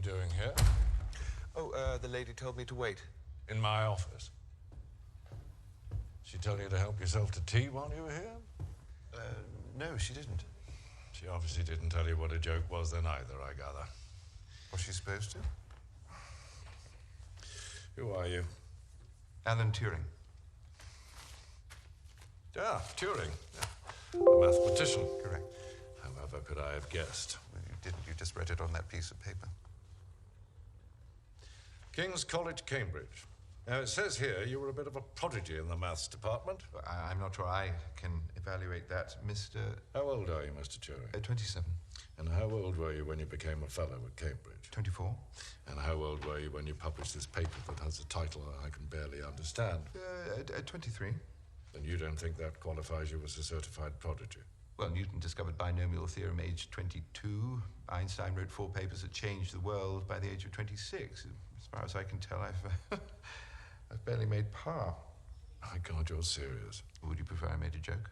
doing here? Oh, the lady told me to wait. In my office. She told you to help yourself to tea while you were here? No, she didn't. She obviously didn't tell you what a joke was then either, I gather. Was she supposed to? Who are you? Alan Turing. Ah, Turing. A mathematician. Correct. However could I have guessed? Well, you didn't. You just read it on that piece of paper. King's College, Cambridge. Now, it says here you were a bit of a prodigy in the maths department. I'm not sure I can evaluate that, Mr. How old are you, Mr. Turing? 27. And how old were you when you became a fellow at Cambridge? 24. And how old were you when you published this paper that has a title I can barely understand? 23. Then you don't think that qualifies you as a certified prodigy? Well, Newton discovered binomial theorem aged 22. Einstein wrote 4 papers that changed the world by the age of 26. As far as I can tell, I've barely made par. My God, you're serious. Would you prefer I made a joke?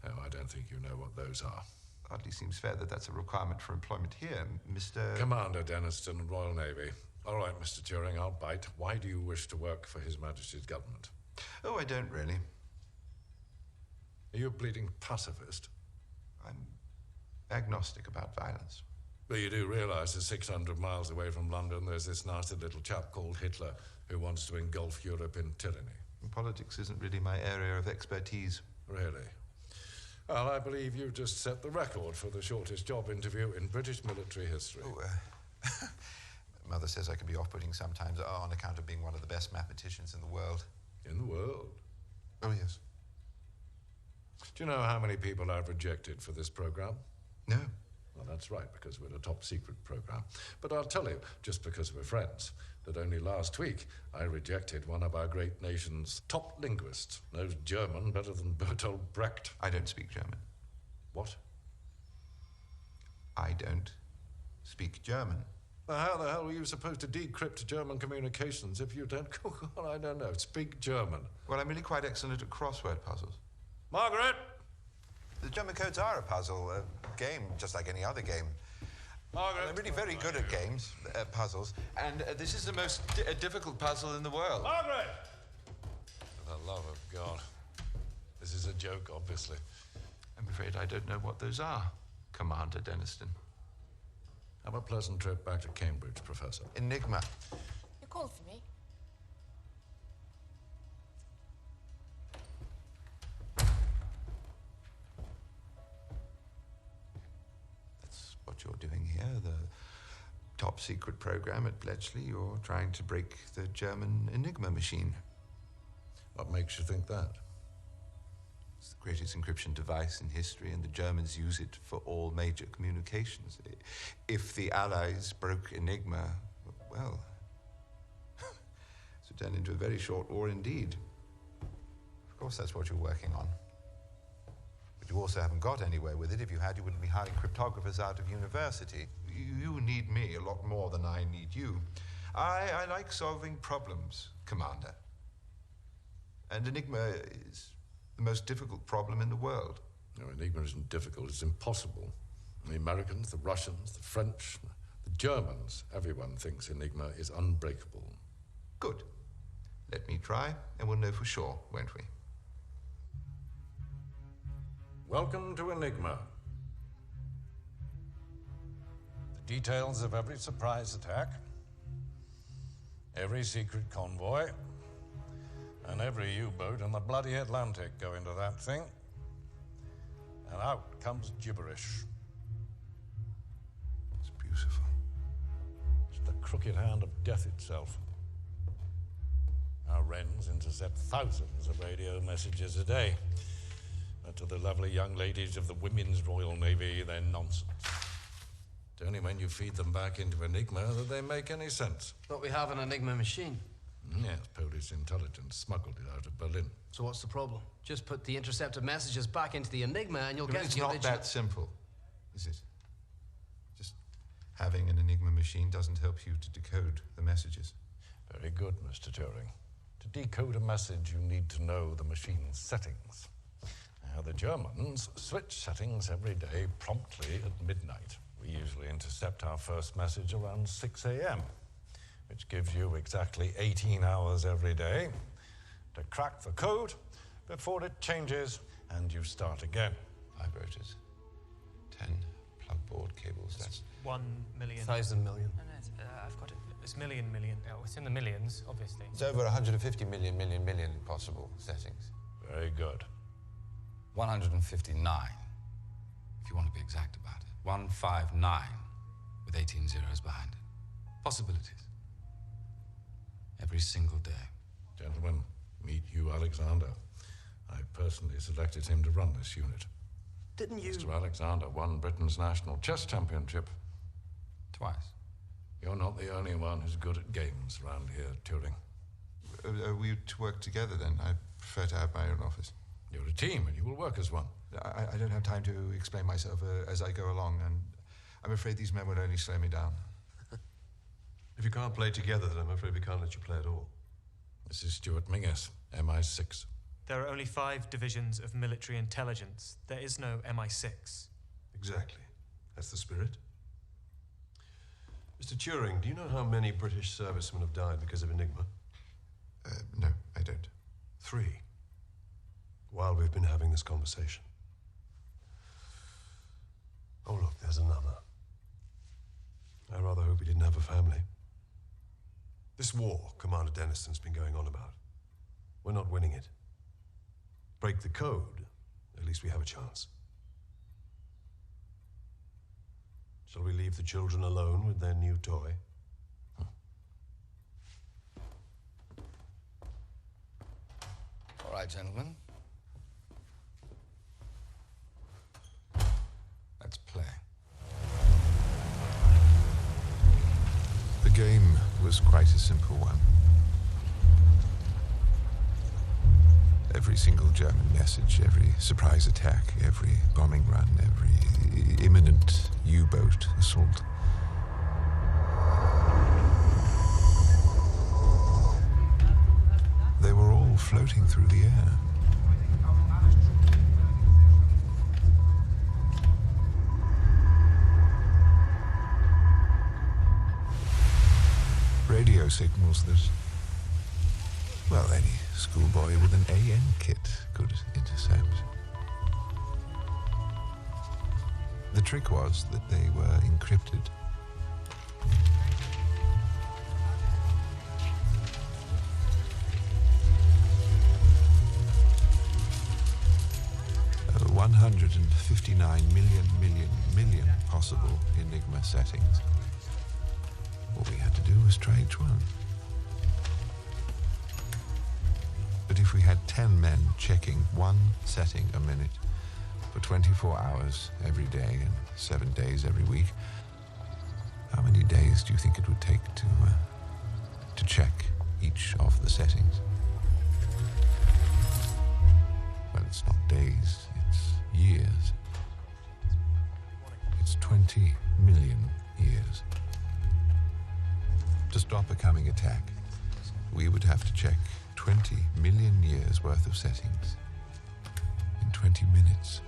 Oh, I don't think you know what those are. Hardly seems fair that that's a requirement for employment here, Mr. Commander Denniston, Royal Navy. All right, Mr. Turing, I'll bite. Why do you wish to work for His Majesty's government? Oh, I don't really. Are you a bleeding pacifist? I'm agnostic about violence. But you do realize that 600 miles away from London, there's this nasty little chap called Hitler who wants to engulf Europe in tyranny. Politics isn't really my area of expertise. Really? Well, I believe you've just set the record for the shortest job interview in British military history. Oh, Mother says I can be off-putting sometimes on account of being one of the best mathematicians in the world. In the world? Oh, yes. Do you know how many people I've rejected for this program? No. Well, that's right, because we're a top-secret program. But I'll tell you, just because we're friends, that only last week I rejected one of our great nation's top linguists, knows German better than Bertolt Brecht. I don't speak German. What? I don't speak German. Well, how the hell are you supposed to decrypt German communications if you don't, well, I don't know, speak German? Well, I'm really quite excellent at crossword puzzles. Margaret! The German codes are a puzzle, a game, just like any other game. Margaret! I'm really very good at games, puzzles, and this is the most difficult puzzle in the world. Margaret! For the love of God. This is a joke, obviously. I'm afraid I don't know what those are, Commander Denniston. Have a pleasant trip back to Cambridge, Professor. Enigma. You called for me? That's what you're doing here, the top secret program at Bletchley. You're trying to break the German Enigma machine. What makes you think that? It's the greatest encryption device in history, and the Germans use it for all major communications. If the Allies broke Enigma, well, it would turn into a very short war indeed. Of course, that's what you're working on. But you also haven't got anywhere with it. If you had, you wouldn't be hiring cryptographers out of university. You need me a lot more than I need you. I like solving problems, Commander. And Enigma is the most difficult problem in the world. No, Enigma isn't difficult, it's impossible. The Americans, the Russians, the French, the Germans, everyone thinks Enigma is unbreakable. Good. Let me try, and we'll know for sure, won't we? Welcome to Enigma. The details of every surprise attack, every secret convoy, and every U-boat in the bloody Atlantic go into that thing. And out comes gibberish. It's beautiful. It's the crooked hand of death itself. Our Wrens intercept thousands of radio messages a day. But to the lovely young ladies of the Women's Royal Navy, they're nonsense. It's only when you feed them back into Enigma that they make any sense. But we have an Enigma machine. Yes, Polish intelligence smuggled it out of Berlin. So what's the problem? Just put the intercepted messages back into the Enigma and you'll get It's the not original... that simple, is it? Just having an Enigma machine doesn't help you to decode the messages. Very good, Mr. Turing. To decode a message, you need to know the machine's settings. Now, the Germans switch settings every day promptly at midnight. We usually intercept our first message around 6 a.m., which gives you exactly 18 hours every day to crack the code before it changes and you start again. I wrote it. 10 plugboard cables. That's 1 million. 1,000 million. No, no, I've got it. It's million. Oh, it's in the millions, obviously. it's over 150 million possible settings. Very good. 159, if you want to be exact about it. 159 with 18 zeros behind it. Possibilities. Every single day. Gentlemen, meet Hugh Alexander. I personally selected him to run this unit. Didn't you? Mr. Alexander won Britain's national chess championship. Twice. You're not the only one who's good at games around here, Turing. Are we to work together then? I prefer to have my own office. You're a team and you will work as one. I don't have time to explain myself as I go along, and I'm afraid these men would only slow me down. If you can't play together, then I'm afraid we can't let you play at all. This is Stuart Mingus, MI6. There are only 5 divisions of military intelligence. There is no MI6. Exactly. That's the spirit. Mr. Turing, do you know how many British servicemen have died because of Enigma? No, I don't. 3. While we've been having this conversation. Oh, look, there's another. I rather hope he didn't have a family. This war Commander Denniston's been going on about. We're not winning it. Break the code, at least we have a chance. Shall we leave the children alone with their new toy? All right, gentlemen. Let's play. The game was quite a simple one. Every single German message, every surprise attack, every bombing run, every imminent U-boat assault. They were all floating through the air. Radio signals that, well, any schoolboy with an AN kit could intercept. The trick was that they were encrypted. Uh, 159 million possible Enigma settings. All we had to do was try each one. But if we had 10 men checking one setting a minute for 24 hours every day and 7 days every week, how many days do you think it would take to check each of the settings? Well, it's not days, it's years. It's 20 million years. To stop a coming attack, we would have to check 20 million years worth of settings in 20 minutes.